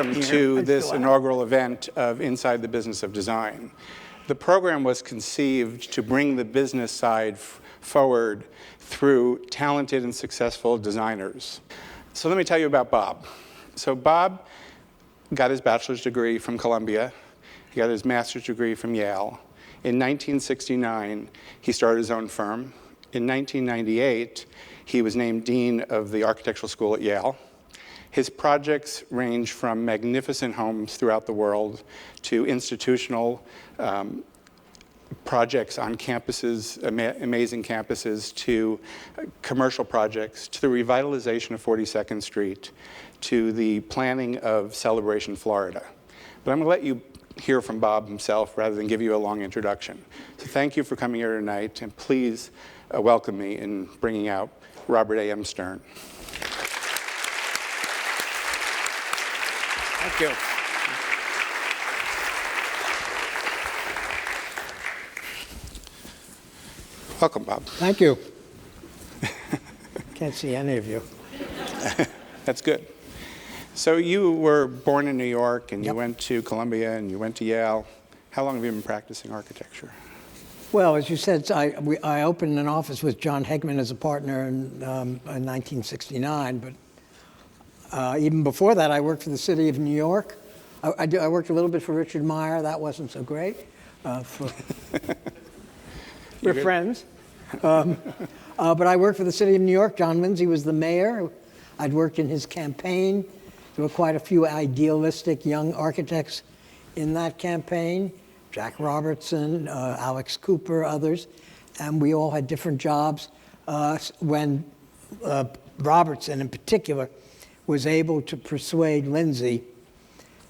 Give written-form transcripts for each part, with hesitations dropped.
welcome to this inaugural event of Inside the Business of Design. The program was conceived to bring the business side forward through talented and successful designers. So let me tell you about Bob. So Bob got his bachelor's degree from Columbia. He got his master's degree from Yale. In 1969, he started his own firm. In 1998, he was named dean of the architectural school at Yale. His projects range from magnificent homes throughout the world to institutional projects on campuses, amazing campuses, to commercial projects, to the revitalization of 42nd Street, to the planning of Celebration, Florida. But I'm going to let you hear from Bob himself rather than give you a long introduction. So thank you for coming here tonight, and please welcome me in bringing out Robert A.M. Stern. Thank you. Welcome, Bob. Thank you. Can't see any of you. That's good. So you were born in New York, and you Yep. went to Columbia, and you went to Yale. How long have you been practicing architecture? Well, as you said, I opened an office with John Hegman as a partner in 1969, but even before that, I worked for the city of New York. I worked a little bit for Richard Meyer. That wasn't so great. We're friends. But I worked for the city of New York. John Lindsay was the mayor. I'd worked in his campaign. There were quite a few idealistic young architects in that campaign. Jack Robertson, Alex Cooper, others. And we all had different jobs. When Robertson, in particular, was able to persuade Lindsay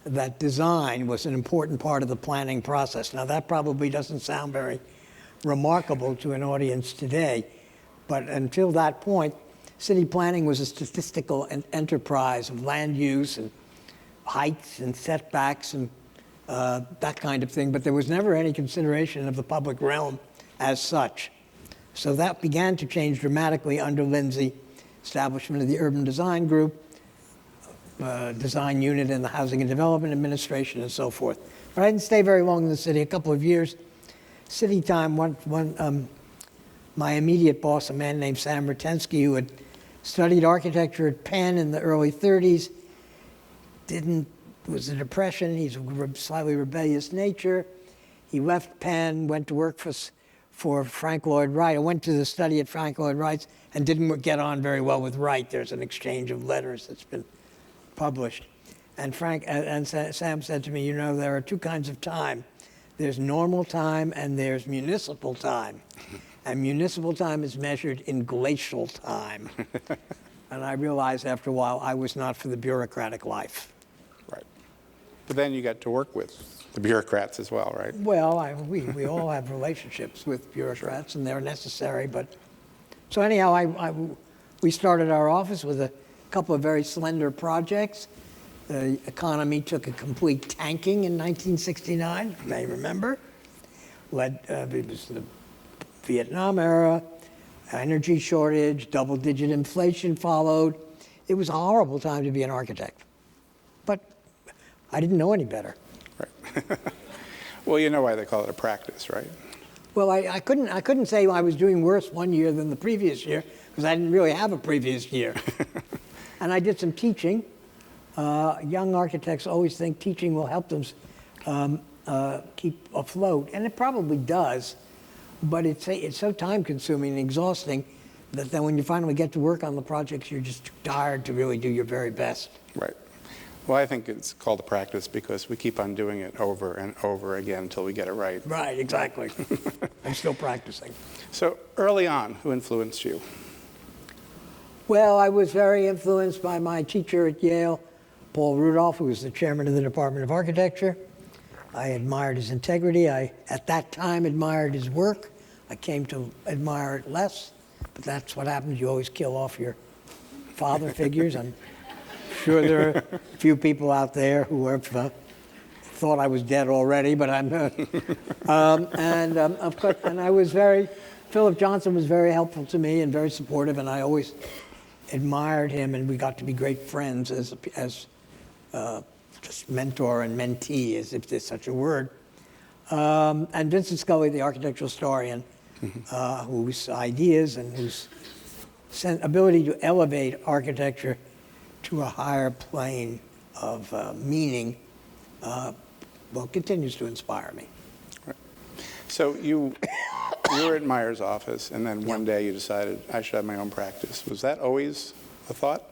that design was an important part of the planning process. Now, that probably doesn't sound very remarkable to an audience today, but until that point, city planning was a statistical enterprise of land use and heights and setbacks and that kind of thing, but there was never any consideration of the public realm as such. So that began to change dramatically under Lindsay, establishment of the Urban Design Group, design unit in the Housing and Development Administration, and so forth. But I didn't stay very long in the city, a couple of years. City time, my immediate boss, a man named Sam Rutensky, who had studied architecture at Penn in the early 30s, was a depression. He's a slightly rebellious nature. He left Penn, went to work for Frank Lloyd Wright. I went to the study at Frank Lloyd Wright's and didn't get on very well with Wright. There's an exchange of letters that's been published. And Sam said to me, you know, there are two kinds of time. There's normal time and there's municipal time. And municipal time is measured in glacial time. And I realized after a while I was not for the bureaucratic life. Right. But then you got to work with the bureaucrats as well, right? Well, we all have relationships with bureaucrats, and they're necessary. But so anyhow, we started our office with a couple of very slender projects. The economy took a complete tanking in 1969, you may remember. It was the Vietnam era, energy shortage, double-digit inflation followed. It was a horrible time to be an architect. But I didn't know any better. Right. Well, you know why they call it a practice, right? Well, I couldn't say I was doing worse one year than the previous year, because I didn't really have a previous year. And I did some teaching. Young architects always think teaching will help them keep afloat, and it probably does, but it's so time-consuming and exhausting that then when you finally get to work on the projects, you're just too tired to really do your very best. Right. Well, I think it's called a practice because we keep on doing it over and over again until we get it right. Right, exactly. I'm still practicing. So early on, who influenced you? Well, I was very influenced by my teacher at Yale, Paul Rudolph, who was the chairman of the Department of Architecture. I admired his integrity. I, at that time, admired his work. I came to admire it less, but that's what happens. You always kill off your father figures. I'm sure there are a few people out there who have thought I was dead already, but I'm not. Of course, and I was Philip Johnson was very helpful to me and very supportive, and I always admired him, and we got to be great friends as just mentor and mentee, as if there's such a word. And Vincent Scully, the architectural historian, whose ideas and whose ability to elevate architecture to a higher plane of meaning, continues to inspire me. Right. So you were at Meyer's office, and then one day you decided I should have my own practice. Was that always a thought?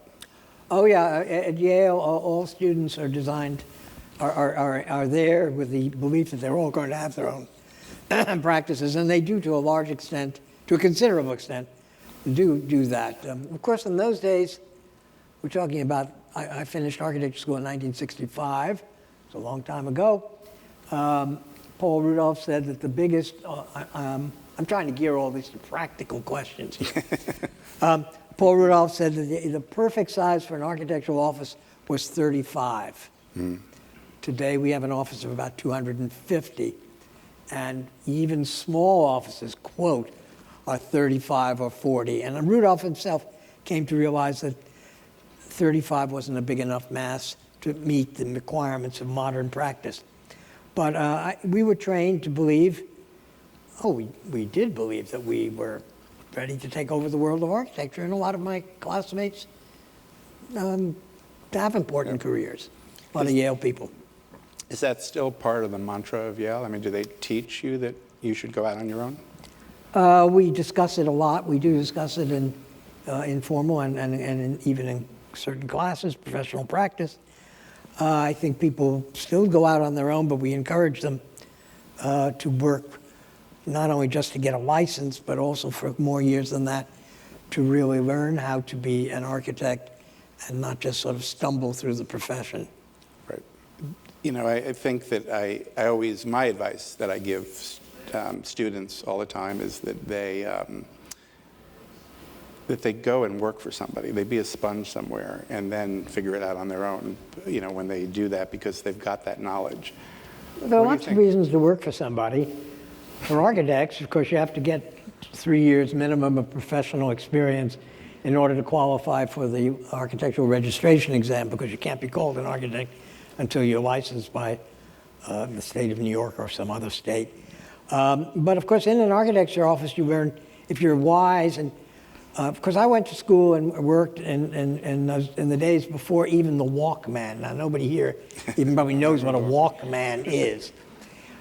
Oh yeah, at Yale, all students are there with the belief that they're all going to have their own practices, and they do to a large extent, to a considerable extent, do that. Of course, in those days, we're talking about, I finished architecture school in 1965, it's a long time ago. Paul Rudolph said that the biggest, I'm trying to gear all these to practical questions here. Paul Rudolph said that the perfect size for an architectural office was 35. Today we have an office of about 250, and even small offices, quote, are 35 or 40. And Rudolph himself came to realize that 35 wasn't a big enough mass to meet the requirements of modern practice. But we were trained to believe, we did believe that we were ready to take over the world of architecture, and a lot of my classmates have important careers, a lot of Yale people. Is that still part of the mantra of Yale? I mean, do they teach you that you should go out on your own? We discuss it a lot. We do discuss it in informal and even in certain classes, professional practice. I think people still go out on their own, but we encourage them to work not only just to get a license, but also for more years than that, to really learn how to be an architect and not just sort of stumble through the profession. Right. You know, I think that my advice that I give students all the time is that they go and work for somebody. They be a sponge somewhere and then figure it out on their own, you know, when they do that, because they've got that knowledge. There are lots of reasons to work for somebody. For architects, of course, you have to get 3 years minimum of professional experience in order to qualify for the architectural registration exam, because you can't be called an architect until you're licensed by the state of New York or some other state. But of course, in an architecture office, you learn, if you're wise, and because I went to school and worked in the days before even the Walkman. Now, nobody here even probably knows what a Walkman is.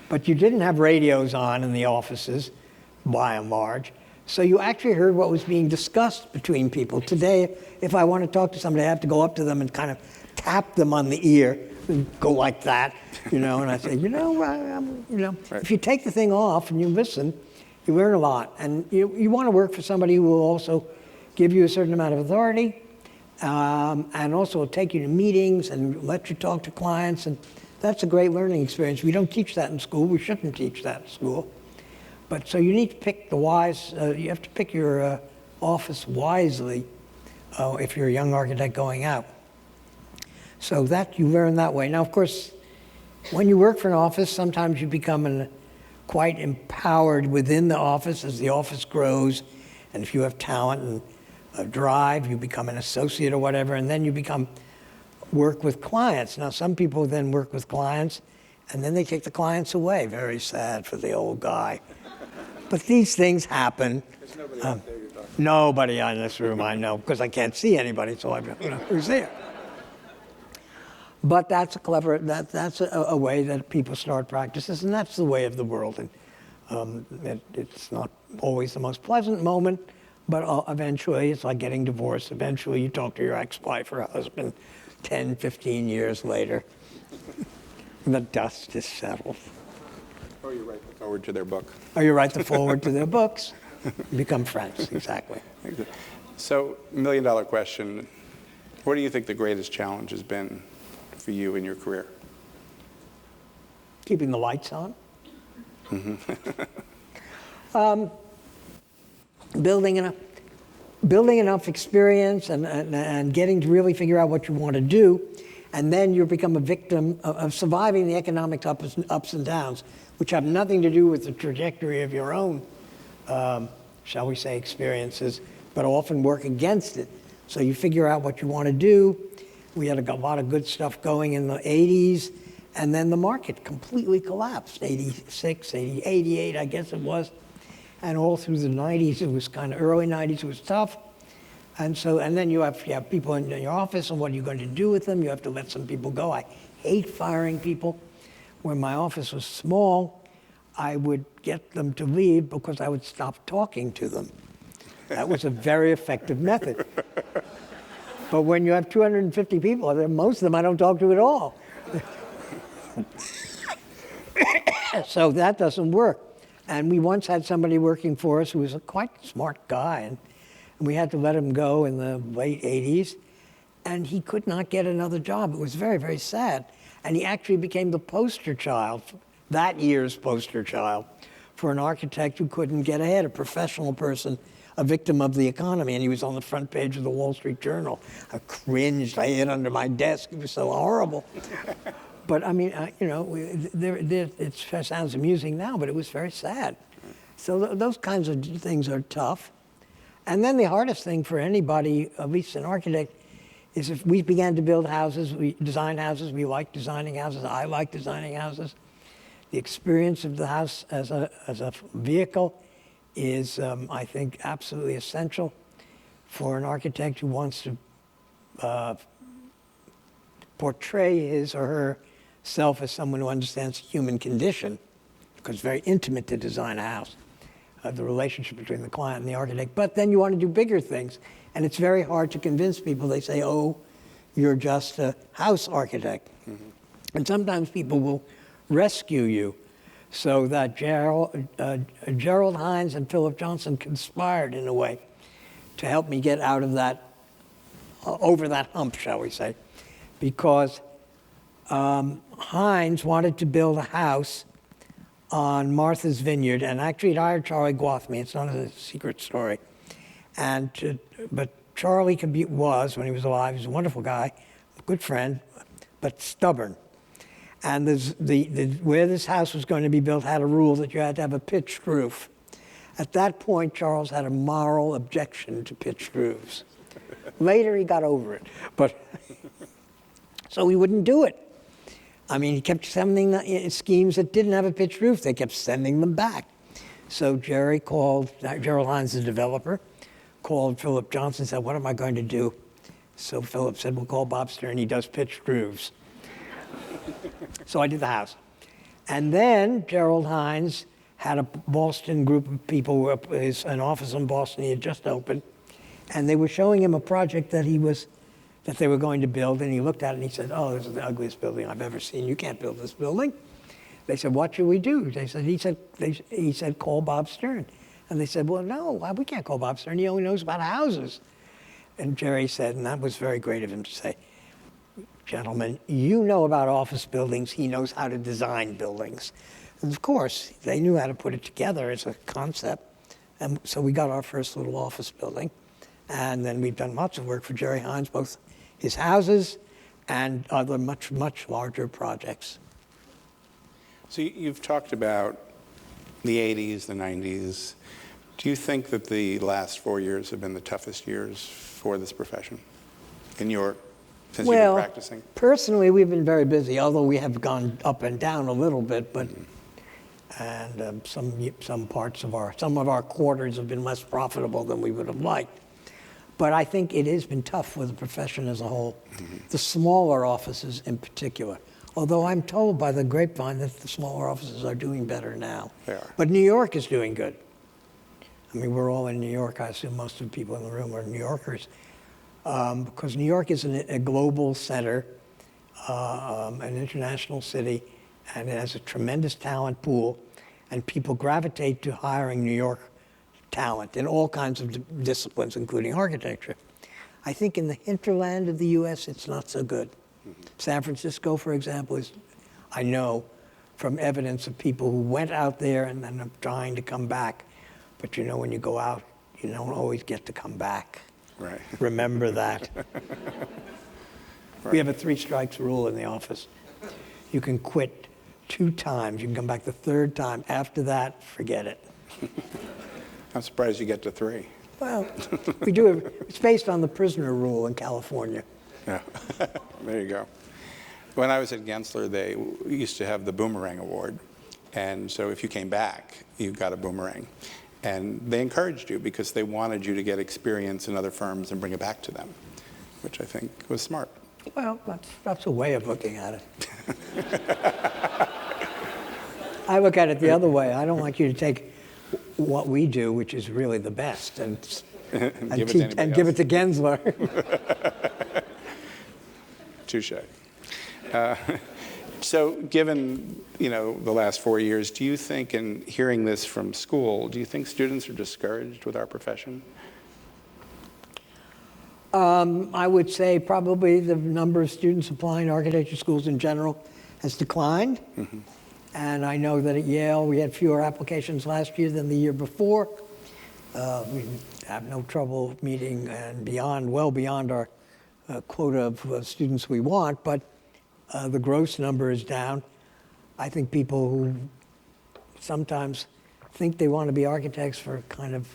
But you didn't have radios on in the offices, by and large. So you actually heard what was being discussed between people. Today, if I want to talk to somebody, I have to go up to them and kind of tap them on the ear and go like that, you know, and I say, Right. If you take the thing off and you listen, you learn a lot. And you want to work for somebody who will also give you a certain amount of authority, and also will take you to meetings and let you talk to clients, and that's a great learning experience. We don't teach that in school. We shouldn't teach that in school. But so you need to pick the wise, you have to pick your office wisely if you're a young architect going out. So that you learn that way. Now, of course, when you work for an office, sometimes you become quite empowered within the office as the office grows. And if you have talent and a drive, you become an associate or whatever, and then you work with clients. Now, some people then work with clients, and then they take the clients away. Very sad for the old guy. But these things happen. There's nobody out there you're talking to. Nobody in this room I know, because I can't see anybody, so I don't know who's there. But that's that's a way that people start practices, and that's the way of the world. And it's not always the most pleasant moment, but eventually, it's like getting divorced. Eventually, you talk to your ex-wife or husband 10, 15 years later. The dust is settled. Or you write the forward to their book. Or you write the forward to their books. You become friends, exactly. So, $1 million question. What do you think the greatest challenge has been for you in your career? Keeping the lights on. Building enough experience and getting to really figure out what you want to do, and then you become a victim of surviving the economic ups and downs, which have nothing to do with the trajectory of your own, shall we say, experiences, but often work against it. So you figure out what you want to do, We had a lot of good stuff going in the 80s, and then the market completely collapsed, 86, 80, 88, I guess it was. And all through the 90s, it was kind of early 90s, it was tough. And then you have people in your office, and what are you going to do with them? You have to let some people go. I hate firing people. When my office was small, I would get them to leave because I would stop talking to them. That was a very effective method. But when you have 250 people, most of them I don't talk to at all. So that doesn't work. And we once had somebody working for us who was a quite smart guy, and we had to let him go in the late 80s, and he could not get another job. It was very, very sad. And he actually became the poster child, that year's poster child, for an architect who couldn't get ahead, a professional person, a victim of the economy. And he was on the front page of the Wall Street Journal. I cringed, I hid under my desk. It was so horrible. But I mean, it sounds amusing now, but it was very sad. So those kinds of things are tough. And then the hardest thing for anybody, at least an architect, is if we began to build houses, we design houses, we like designing houses, I like designing houses. The experience of the house as a vehicle is, I think, absolutely essential for an architect who wants to portray his or her self as someone who understands the human condition, because it's very intimate to design a house, the relationship between the client and the architect. But then you want to do bigger things, and it's very hard to convince people. They say, oh, you're just a house architect. Mm-hmm. And sometimes people will rescue you. So that Gerald Hines and Philip Johnson conspired in a way to help me get out of that, over that hump, shall we say, because Hines wanted to build a house on Martha's Vineyard, and actually it hired Charlie Gwathmey. It's not a secret story. But Charlie was, when he was alive, he was a wonderful guy, a good friend, but stubborn. And where this house was going to be built had a rule that you had to have a pitched roof. At that point, Charles had a moral objection to pitched roofs. Later, he got over it, but so he wouldn't do it. I mean, he kept sending schemes that didn't have a pitched roof. They kept sending them back. So Gerald Hines, the developer, called Philip Johnson and said, what am I going to do? So Philip said, we'll call Bob Stern. He does pitched roofs. So I did the house. And then Gerald Hines had a Boston group of people, an office in Boston he had just opened, and they were showing him a project that they were going to build, and he looked at it and he said, oh, this is the ugliest building I've ever seen. You can't build this building. They said, what should we do? He said, call Bob Stern. And they said, well, no, we can't call Bob Stern. He only knows about houses. And Jerry said, and that was very great of him to say, gentlemen, you know about office buildings. He knows how to design buildings. And of course, they knew how to put it together as a concept. And so we got our first little office building. And then we've done lots of work for Jerry Hines, both his houses and other much, much larger projects. So you've talked about the 80s, the 90s. Do you think that the last 4 years have been the toughest years for this profession since you've been practicing? Personally, we've been very busy, although we have gone up and down a little bit, but some of our quarters have been less profitable than we would have liked. But I think it has been tough for the profession as a whole, the smaller offices in particular. Although I'm told by the grapevine that the smaller offices are doing better now. They are. But New York is doing good. I mean, we're all in New York. I assume most of the people in the room are New Yorkers. Because New York is a global center, an international city, and it has a tremendous talent pool, and people gravitate to hiring New York talent in all kinds of disciplines, including architecture. I think in the hinterland of the U.S., it's not so good. San Francisco, for example, I know from evidence of people who went out there and then are trying to come back. But when you go out, you don't always get to come back. Right. Remember that. Right. We have a 3 strikes rule in the office. You can quit 2 times. You can come back the 3rd time. After that, forget it. I'm surprised you get to 3. Well, we do. It's based on the prisoner rule in California. Yeah. There you go. When I was at Gensler, they used to have the Boomerang Award. And so if you came back, you got a boomerang. And they encouraged you because they wanted you to get experience in other firms and bring it back to them, which I think was smart. Well, that's a way of looking at it. I look at it the other way. I don't want you to take what we do, which is really the best, and give it to Gensler. Touche. So given, the last 4 years, do you think, and hearing this from school, do you think students are discouraged with our profession? I would say probably the number of students applying to architecture schools in general has declined. Mm-hmm. And I know that at Yale, we had fewer applications last year than the year before. We have no trouble meeting and well beyond our quota of students we want, but the gross number is down. I think people who sometimes think they want to be architects for kind of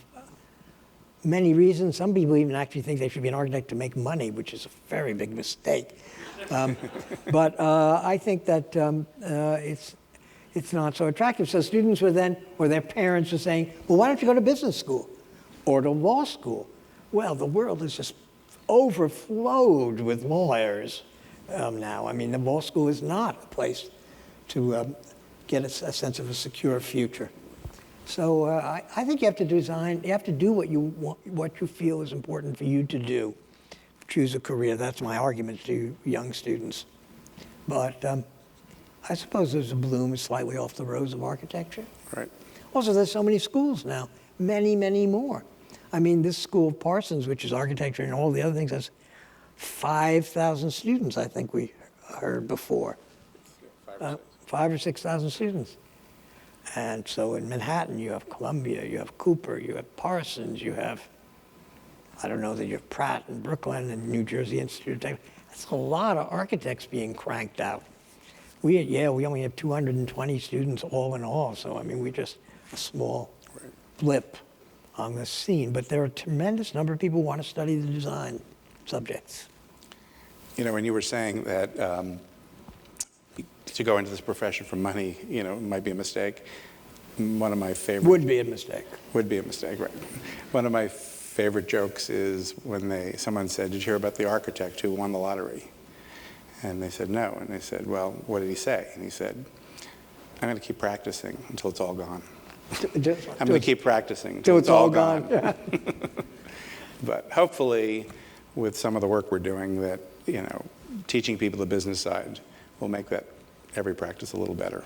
many reasons. Some people even actually think they should be an architect to make money, which is a very big mistake. But I think that it's not so attractive. So students were then, or their parents were saying, well, why don't you go to business school or to law school? Well, the world is just overflowed with lawyers now. I mean, the law school is not a place to get a sense of a secure future. So I think you have to do what you feel is important for you to do. Choose a career. That's my argument to young students. But I suppose there's a bloom slightly off the rose of architecture. Right. Also, there's so many schools now, many, many more. I mean, this school of Parsons, which is architecture and all the other things, has 5,000 students, I think we heard before. 5,000 or 6,000 students. And so in Manhattan, you have Columbia, you have Cooper, you have Parsons, you have, I don't know, that you have Pratt in Brooklyn and New Jersey Institute of Technology. That's a lot of architects being cranked out. We at Yale, we only have 220 students all in all, so I mean, we're just a small blip on the scene. But there are a tremendous number of people who want to study the design subjects. When you were saying that to go into this profession for money, might be a mistake. One of my favorite... Would be a mistake. Would be a mistake, right. One of my favorite jokes is when someone said, did you hear about the architect who won the lottery? And they said, no. And they said, well, what did he say? And he said, I'm going to keep practicing until it's all gone. I'm going to keep practicing until it's all gone. Yeah. But hopefully, with some of the work we're doing, that, teaching people the business side will make that every practice a little better.